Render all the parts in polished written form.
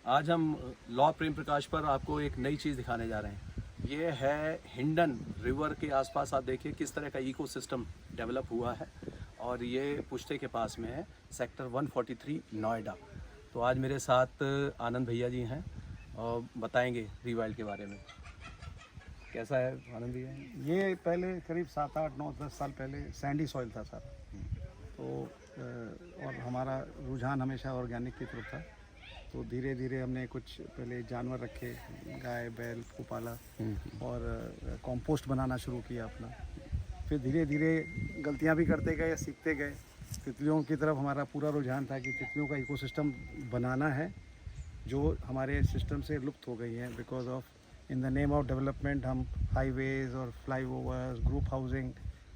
आज हम लॉ प्रेम प्रकाश पर आपको एक नई चीज़ दिखाने जा रहे हैं। ये है हिंडन रिवर के आसपास आप देखिए किस तरह का इकोसिस्टम डेवलप हुआ है और ये पुश्ते के पास में है, सेक्टर 143 नोएडा। तो आज मेरे साथ आनंद भैया जी हैं और बताएंगे रिवाइल्ड के बारे में। कैसा है आनंद भैया? ये पहले करीब 7, 8, 9, 10 साल पहले सैंडी सॉइल था सर। तो और हमारा रुझान हमेशा ऑर्गेनिक की तरफ था। तो धीरे धीरे हमने कुछ पहले जानवर रखे, गाय बैल को पाला और कंपोस्ट बनाना शुरू किया अपना। फिर धीरे धीरे गलतियां भी करते गए, सीखते गए। तितलियों की तरफ हमारा पूरा रुझान था कि तितलियों का इकोसिस्टम बनाना है जो हमारे सिस्टम से लुप्त हो गई हैं because of in the name of development हम हाईवेज और फ्लाईओवर्स, ग्रुप हाउसिंग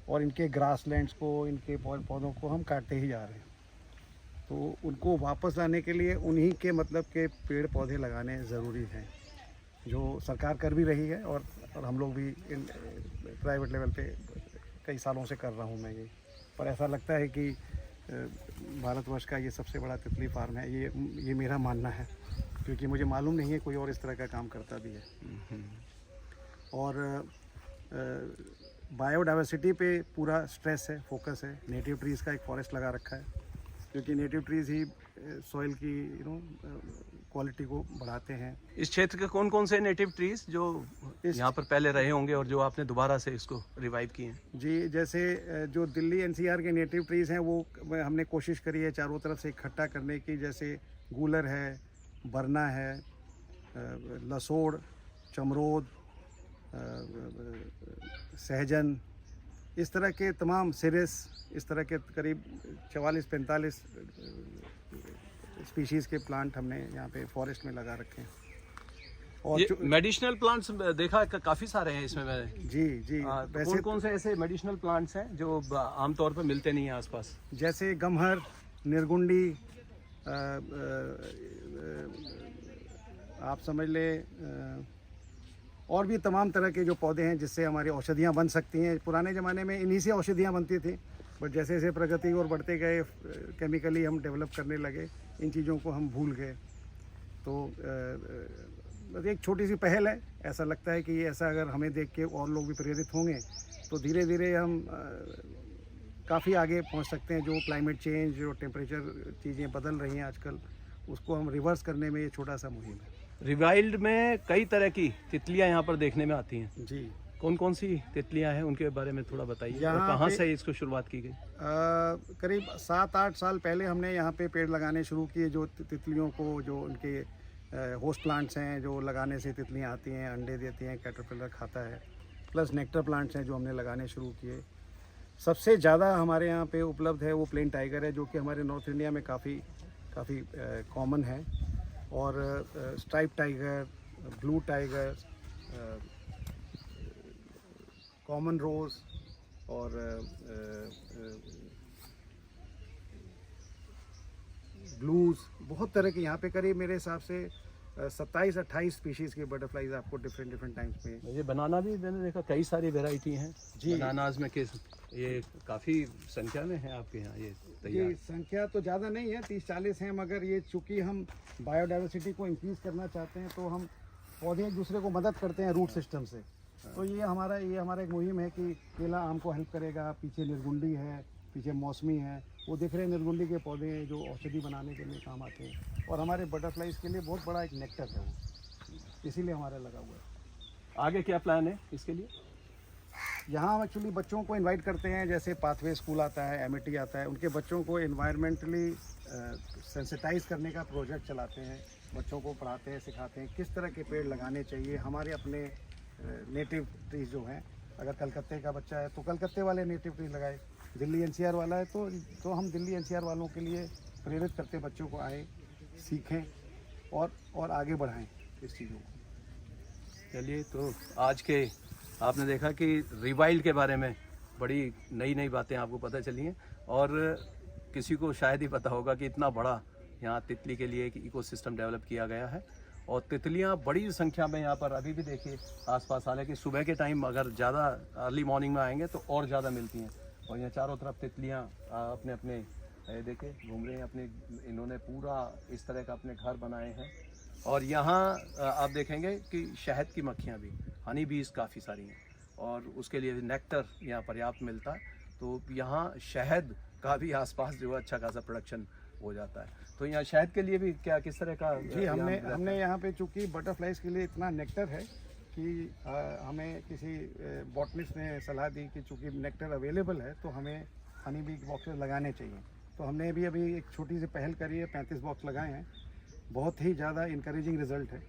और इनके ग्रासलैंड्स को, इनके पौधों को हम काटते ही जा रहे हैं। तो उनको वापस लाने के लिए उन्हीं के मतलब के पेड़ पौधे लगाने ज़रूरी हैं, जो सरकार कर भी रही है और हम लोग भी इन प्राइवेट लेवल पे कई सालों से कर रहा हूँ मैं ये। पर ऐसा लगता है कि भारतवर्ष का ये सबसे बड़ा तितली फार्म है, ये मेरा मानना है, क्योंकि मुझे मालूम नहीं है कोई और इस तरह का काम करता भी है। और बायोडाइवर्सिटी पे पूरा स्ट्रेस है, फोकस है। नेटिव ट्रीज़ का एक फॉरेस्ट लगा रखा है, क्योंकि नेटिव ट्रीज़ ही सॉइल की क्वालिटी को बढ़ाते हैं। इस क्षेत्र के कौन कौन से नेटिव ट्रीज जो यहाँ पर पहले रहे होंगे और जो आपने दोबारा से इसको रिवाइव किए हैं? जी, जैसे जो दिल्ली एनसीआर के नेटिव ट्रीज़ हैं वो हमने कोशिश करी है चारों तरफ से इकट्ठा करने की। जैसे गूलर है, बरना है, लसोड़, चमरोद, सहजन, इस तरह के तमाम सिरिस, इस तरह के करीब 44-45 स्पीशीज़ के प्लांट हमने यहाँ पे फॉरेस्ट में लगा रखे हैं। और मेडिसिनल प्लांट्स देखा काफ़ी सारे हैं इसमें मैंने। जी वैसे कौन कौन से ऐसे मेडिसिनल प्लांट्स हैं जो आमतौर पर मिलते नहीं हैं आसपास? जैसे गमहर, निर्गुंडी, आप समझ ले, और भी तमाम तरह के जो पौधे हैं जिससे हमारी औषधियाँ बन सकती हैं। पुराने ज़माने में इन्हीं से औषधियाँ बनती थी, बट जैसे जैसे प्रगति और बढ़ते गए, केमिकली हम डेवलप करने लगे, इन चीज़ों को हम भूल गए। तो बस एक छोटी सी पहल है। ऐसा लगता है कि ये ऐसा अगर हमें देख के और लोग भी प्रेरित होंगे तो धीरे धीरे हम काफ़ी आगे पहुंच सकते हैं। जो क्लाइमेट चेंज, जो टेम्परेचर चीज़ें बदल रही हैं आजकल, उसको हम रिवर्स करने में ये छोटा सा मुहिम है। रिवाइल्ड में कई तरह की तितलियां यहाँ पर देखने में आती हैं। जी, कौन कौन सी तितलियां हैं उनके बारे में थोड़ा बताइए, और कहाँ से इसको शुरुआत की गई? करीब 7-8 साल पहले हमने यहाँ पे पेड़ लगाने शुरू किए, जो तितलियों को, जो उनके होस्ट प्लांट्स हैं जो लगाने से तितलियाँ आती हैं, अंडे देती हैं, कैटरपिलर खाता है, प्लस नेक्टर प्लांट्स हैं जो हमने लगाने शुरू किए। सबसे ज़्यादा हमारे यहाँ पे उपलब्ध है वो प्लेन टाइगर है, जो कि हमारे नॉर्थ इंडिया में काफ़ी कॉमन है। और stripe tiger, blue tiger, common rose और ब्लूज़, बहुत तरह के यहाँ पे करीब मेरे हिसाब से 27-28 स्पीशीज़ के बटरफ्लाइज आपको डिफरेंट टाइम्स में। ये बनाना भी मैंने देखा, कई सारी वेराइटी हैं जी। बनानाज में ये काफ़ी संख्या में है आपके यहाँ ये तैयार? जी, संख्या तो ज़्यादा नहीं है, 30-40 हैं, मगर ये चूँकि हम बायोडाइवर्सिटी को इंक्रीज़ करना चाहते हैं तो हम पौधे एक दूसरे को मदद करते हैं रूट सिस्टम से। तो ये हमारा एक मुहिम है कि केला आम को हेल्प करेगा, पीछे निर्गुंडी है, पीछे मौसमी है, वो दिख रहे हैं निर्गुंडी के पौधे हैं जो औषधि बनाने के लिए काम आते हैं। और हमारे बटरफ्लाइज के लिए बहुत बड़ा एक नेक्टर है वो, इसीलिए हमारा लगा हुआ है। आगे क्या प्लान है इसके लिए? यहाँ हम एक्चुअली बच्चों को इनवाइट करते हैं, जैसे पाथवे स्कूल आता है, एमिटी आता है, उनके बच्चों को इन्वायरमेंटली सेंसिटाइज करने का प्रोजेक्ट चलाते हैं। बच्चों को पढ़ाते हैं, सिखाते हैं किस तरह के पेड़ लगाने चाहिए। हमारे अपने नेटिव ट्रीज जो हैं, अगर कलकत्ते का बच्चा है तो कलकत्ते वाले नेटिव ट्रीज लगाए, दिल्ली एनसीआर वाला है तो हम दिल्ली एनसीआर वालों के लिए प्रेरित करते हैं, बच्चों को आए, सीखें और आगे बढ़ाएं इस चीज़ों को। चलिए, तो आज के आपने देखा कि रिवाइल्ड के बारे में बड़ी नई बातें आपको पता चली हैं, और किसी को शायद ही पता होगा कि इतना बड़ा यहाँ तितली के लिए एक इकोसिस्टम डेवलप किया गया है। और तितलियाँ बड़ी संख्या में यहाँ पर अभी भी देखिए आसपास, हालांकि सुबह के टाइम अगर ज़्यादा अर्ली मॉर्निंग में आएंगे तो और ज़्यादा मिलती हैं। और यहाँ चारों तरफ तितलियाँ अपने अपने देखिए घूम रहे हैं, अपने इन्होंने पूरा इस तरह का अपने घर बनाए हैं और यहाँ आप देखेंगे कि शहद की मक्खियाँ भी, हनी बीज काफ़ी सारी हैं और उसके लिए नेक्टर यहाँ पर्याप्त मिलता है। तो यहाँ शहद का भी आसपास जो है अच्छा खासा प्रोडक्शन हो जाता है। तो यहाँ शहद के लिए भी क्या किस तरह का जी, हमने यहाँ पे चूँकि बटरफ्लाइज के लिए इतना नेक्टर है कि हमें किसी बॉटनिस्ट ने सलाह दी कि चूँकि नेक्टर अवेलेबल है तो हमें हनी बी बॉक्सेस लगाने चाहिए। तो हमने अभी एक छोटी सी पहल करी है, 35 बॉक्स लगाए हैं। बहुत ही ज़्यादा इंकरेजिंग रिज़ल्ट है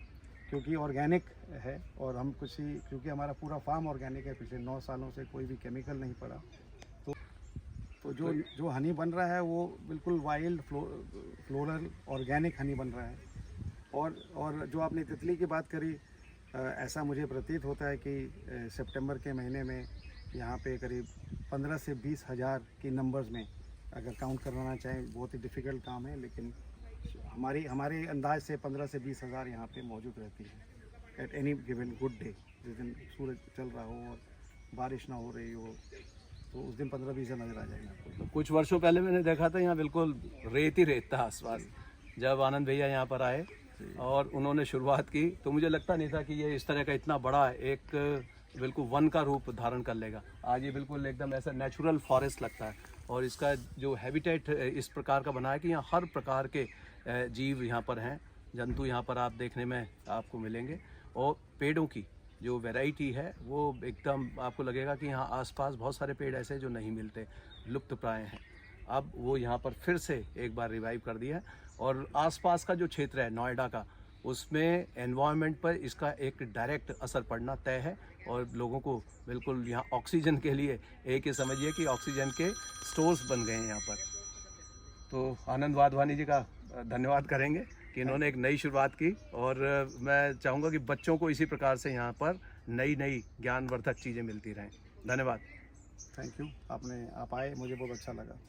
क्योंकि ऑर्गेनिक है और हम क्योंकि हमारा पूरा फार्म ऑर्गेनिक है, पिछले 9 सालों से कोई भी केमिकल नहीं पड़ा। तो जो हनी बन रहा है वो बिल्कुल वाइल्ड फ्लोरल ऑर्गेनिक हनी बन रहा है। और जो आपने तितली की बात करी, ऐसा मुझे प्रतीत होता है कि सितंबर के महीने में यहाँ पे करीब 15 से 20 हज़ार की नंबर्स में अगर काउंट करवाना चाहें, बहुत ही डिफ़िकल्ट काम है, लेकिन हमारे अंदाज से 15 से 20 हज़ार यहाँ पे मौजूद रहती है at any given good day. जिस दिन सूरज चल रहा हो और बारिश ना हो रही हो तो उस दिन 15-20 नज़र आ जाएंगे आपको। तो कुछ वर्षों पहले मैंने देखा था यहाँ बिल्कुल रेत ही रेत था आसपास। जब आनंद भैया यहाँ पर आए और उन्होंने शुरुआत की तो मुझे लगता नहीं था कि ये इस तरह का इतना बड़ा एक बिल्कुल वन का रूप धारण कर लेगा। आज ये बिल्कुल एकदम ऐसा नेचुरल फॉरेस्ट लगता है और इसका जो हैबिटेट इस प्रकार का बना है कि यहाँ हर प्रकार के जीव यहाँ पर हैं, जंतु यहाँ पर आप देखने में आपको मिलेंगे। और पेड़ों की जो वैरायटी है वो एकदम आपको लगेगा कि यहाँ आसपास बहुत सारे पेड़ ऐसे जो नहीं मिलते, लुप्त प्राय हैं। अब वो यहाँ पर फिर से एक बार रिवाइव कर दिया है और आसपास का जो क्षेत्र है नोएडा का, उसमें एनवायरनमेंट पर इसका एक डायरेक्ट असर पड़ना तय है और लोगों को बिल्कुल यहाँ ऑक्सीजन के लिए एक ही समझिए कि ऑक्सीजन के स्टोर्स बन गए हैं यहाँ पर। तो आनंद वाधवानी जी का धन्यवाद करेंगे कि इन्होंने एक नई शुरुआत की और मैं चाहूँगा कि बच्चों को इसी प्रकार से यहाँ पर नई ज्ञानवर्धक चीज़ें मिलती रहें। धन्यवाद। थैंक यू, आप आए, मुझे बहुत अच्छा लगा।